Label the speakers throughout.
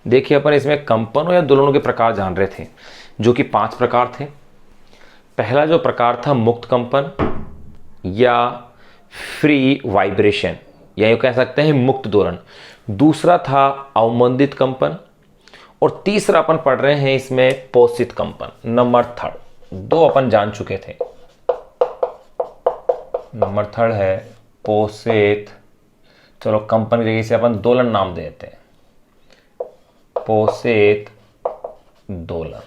Speaker 1: देखिए अपन इसमें कंपनों या दोलनों के प्रकार जान रहे थे, जो कि 5 प्रकार थे। पहला जो प्रकार था मुक्त कंपन या फ्री वाइब्रेशन, या यूँ कह सकते हैं मुक्त दोलन। दूसरा था अवमंदित कंपन, और तीसरा अपन पढ़ रहे हैं इसमें पोषित कंपन। नंबर थर्ड, 2 अपन जान चुके थे। नंबर थर्ड है पोषित, चलो कंपन की जगह से अपन दोलन नाम देते हैं, पोषित दोलन।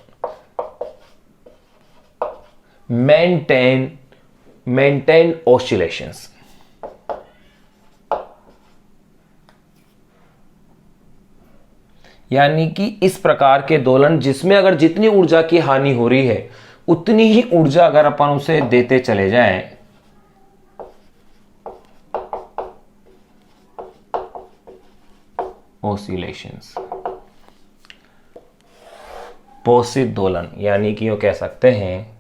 Speaker 1: मेंटेन ऑसिलेशंस, यानी कि इस प्रकार के दोलन जिसमें अगर जितनी ऊर्जा की हानि हो रही है उतनी ही ऊर्जा अगर अपन उसे देते चले जाएं, ऑसिलेशंस, पोषित दोलन, यानी कि यूं कह सकते हैं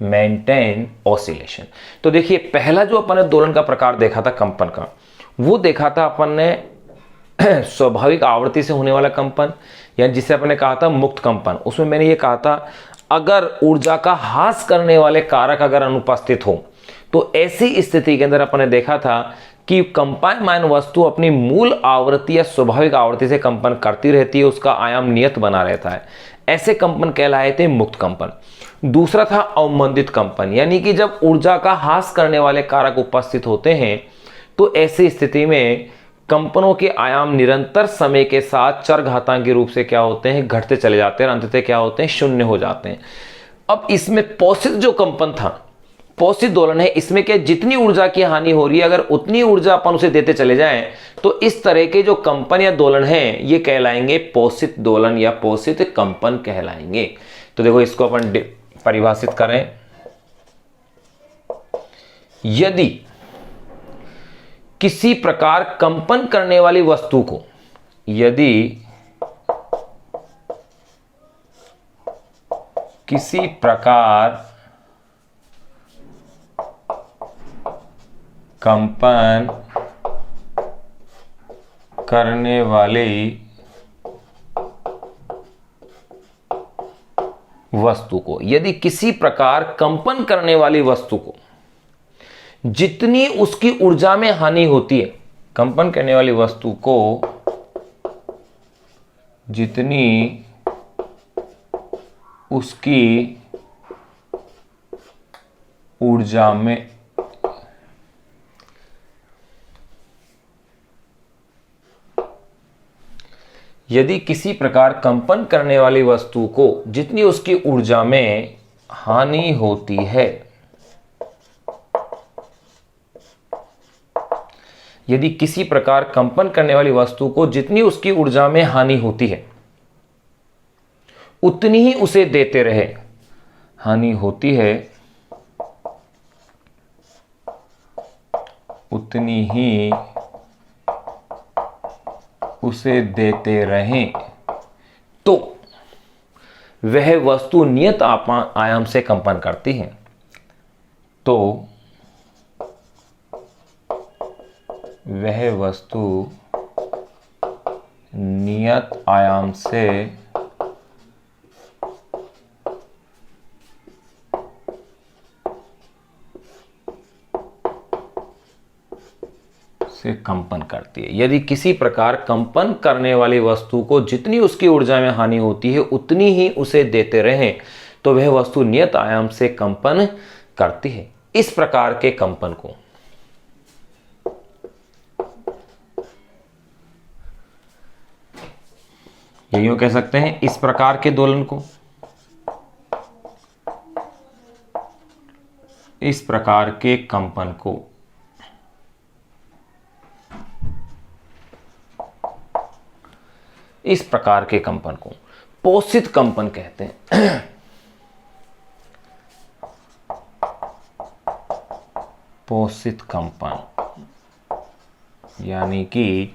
Speaker 1: मेंटेन ऑसिलेशन। तो देखिए पहला जो अपन ने दोलन का प्रकार देखा था कंपन का, वो देखा था अपन ने स्वाभाविक आवृत्ति से होने वाला कंपन, या जिसे अपन ने कहा था मुक्त कंपन। उसमें मैंने ये कहा था अगर ऊर्जा का ह्रास करने वाले कारक अगर अनुपस्थित हो, तो ऐसी स्थिति के अंदर अपन ने देखा था कि कंपायमान वस्तु अपनी मूल आवृत्ति या स्वाभाविक आवृत्ति से कंपन करती रहती है, उसका आयाम नियत बना रहता है। ऐसे कंपन कहलाए थे मुक्त कंपन। दूसरा था अवमंदित कंपन, यानी कि जब ऊर्जा का ह्रास करने वाले कारक उपस्थित होते हैं तो ऐसी स्थिति में कंपनों के आयाम निरंतर समय के साथ चरघातांकी रूप से क्या होते हैं, घटते चले जाते हैं और अंततः क्या होते हैं, शून्य हो जाते हैं। अब इसमें पोषित जो कंपन था, पोषित दोलन है, इसमें क्या जितनी ऊर्जा की हानि हो रही है अगर उतनी ऊर्जा अपन उसे देते चले जाएं तो इस तरह के जो कंपन या दोलन हैं ये कहलाएंगे पोषित दोलन या पोषित कंपन कहलाएंगे। तो देखो इसको अपन परिभाषित करें, यदि किसी प्रकार कंपन करने वाली वस्तु को, यदि किसी प्रकार कंपन करने वाली वस्तु को, यदि किसी प्रकार कंपन करने वाली वस्तु को जितनी उसकी ऊर्जा में हानि होती है, कंपन करने वाली वस्तु को जितनी उसकी ऊर्जा में, यदि किसी प्रकार कंपन करने वाली वस्तु को जितनी उसकी ऊर्जा में हानि होती है, यदि किसी प्रकार कंपन करने वाली वस्तु को जितनी उसकी ऊर्जा में हानि होती है उतनी ही उसे देते रहे, हानि होती है उतनी ही उसे देते रहें, तो वह वस्तु नियत आयाम से कंपन करती है। तो वह वस्तु नियत आयाम से कंपन करती है। यदि किसी प्रकार कंपन करने वाली वस्तु को जितनी उसकी ऊर्जा में हानि होती है उतनी ही उसे देते रहें तो वह वस्तु नियत आयाम से कंपन करती है। इस प्रकार के कंपन को यही कह सकते हैं, इस प्रकार के दोलन को, इस प्रकार के कंपन को इस प्रकार के कंपन को पोषित कंपन कहते हैं। पोषित कंपन यानी कि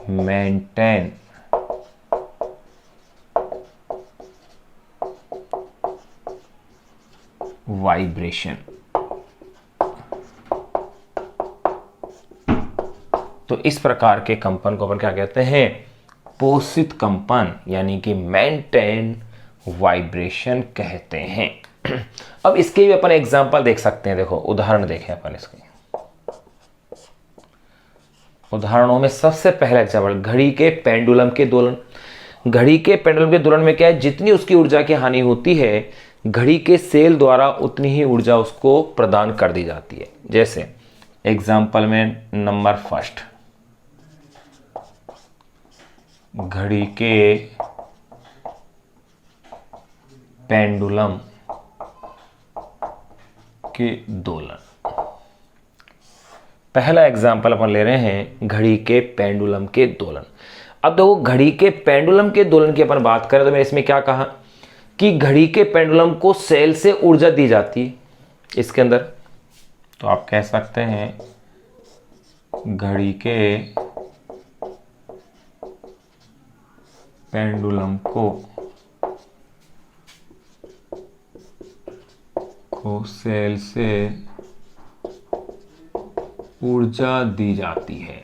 Speaker 1: मेंटेन वाइब्रेशन। तो इस प्रकार के कंपन को अपन क्या कहते हैं, पोषित कंपन यानी कि मेंटेन वाइब्रेशन कहते हैं। अब इसके भी अपन एग्जांपल देख सकते हैं। देखो उदाहरण देखें अपन इसके उदाहरणों में सबसे पहला एग्जांपल घड़ी के पेंडुलम के दोलन। घड़ी के पेंडुलम के दोलन में क्या है, जितनी उसकी ऊर्जा की हानि होती है घड़ी के सेल द्वारा उतनी ही ऊर्जा उसको प्रदान कर दी जाती है। जैसे एग्जांपल में नंबर फर्स्ट, घड़ी के पेंडुलम के दोलन। पहला एग्जांपल अपन ले रहे हैं घड़ी के पेंडुलम के दोलन। अब देखो घड़ी के पेंडुलम के दोलन की अपन बात करें तो मैंने इसमें क्या कहा कि घड़ी के पेंडुलम को सेल से ऊर्जा दी जाती है इसके अंदर। तो आप कह सकते हैं घड़ी के पेंडुलम को सेल से ऊर्जा दी जाती है।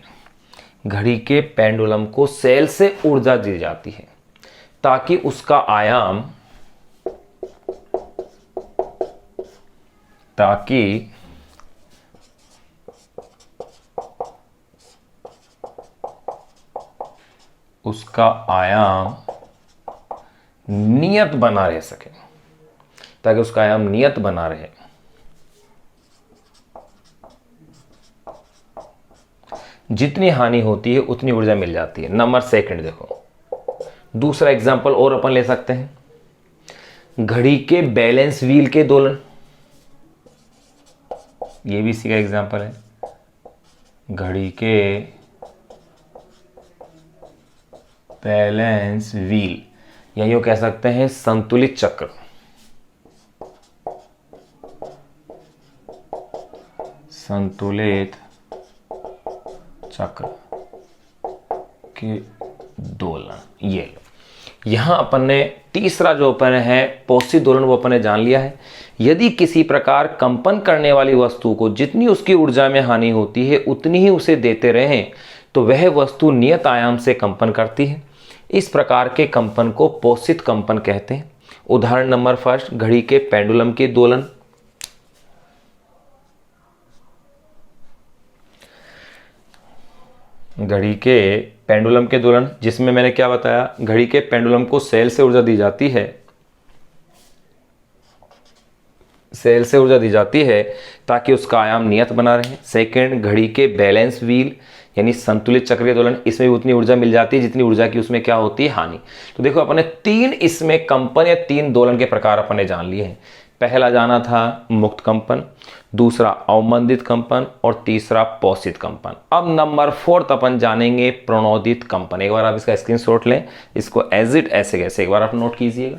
Speaker 1: घड़ी के पेंडुलम को सेल से ऊर्जा दी जाती है ताकि उसका आयाम नियत बना रह सके, ताकि उसका आयाम नियत बना रहे। जितनी हानि होती है उतनी ऊर्जा मिल जाती है। नंबर सेकंड देखो, दूसरा एग्जांपल और अपन ले सकते हैं घड़ी के बैलेंस व्हील के दोलन। ये भी इसी का एग्जांपल है। घड़ी के बैलेंस व्हील या यूं कह सकते हैं संतुलित चक्र। संतुलित चक्र के दोलन। ये लो, यहां अपन ने तीसरा जो अपन है पोषित दोलन वो अपन ने जान लिया है। यदि किसी प्रकार कंपन करने वाली वस्तु को जितनी उसकी ऊर्जा में हानि होती है उतनी ही उसे देते रहें तो वह वस्तु नियत आयाम से कंपन करती है। इस प्रकार के कंपन को पोषित कंपन कहते हैं। उदाहरण नंबर फर्स्ट, घड़ी के पेंडुलम के दोलन। घड़ी के पेंडुलम के दोलन जिसमें मैंने क्या बताया, घड़ी के पेंडुलम को सेल से ऊर्जा दी जाती है, सेल से ऊर्जा दी जाती है ताकि उसका आयाम नियत बना रहे। सेकंड, घड़ी के बैलेंस व्हील यानी संतुलित चक्रीय दोलन, इसमें भी उतनी ऊर्जा मिल जाती है जितनी ऊर्जा की उसमें क्या होती है, हानि। तो देखो अपन ने तीन इसमें कंपन या तीन दोलन के प्रकार अपन ने जान लिए हैं। पहला जाना था मुक्त कंपन, दूसरा अवमंदित कंपन और तीसरा पोषित कंपन। अब नंबर फोर्थ अपन जानेंगे प्रणोदित कंपन। एक बार आप इसका स्क्रीनशॉट लें, इसको एज इट ऐसे कैसे एक बार आप नोट कीजिएगा।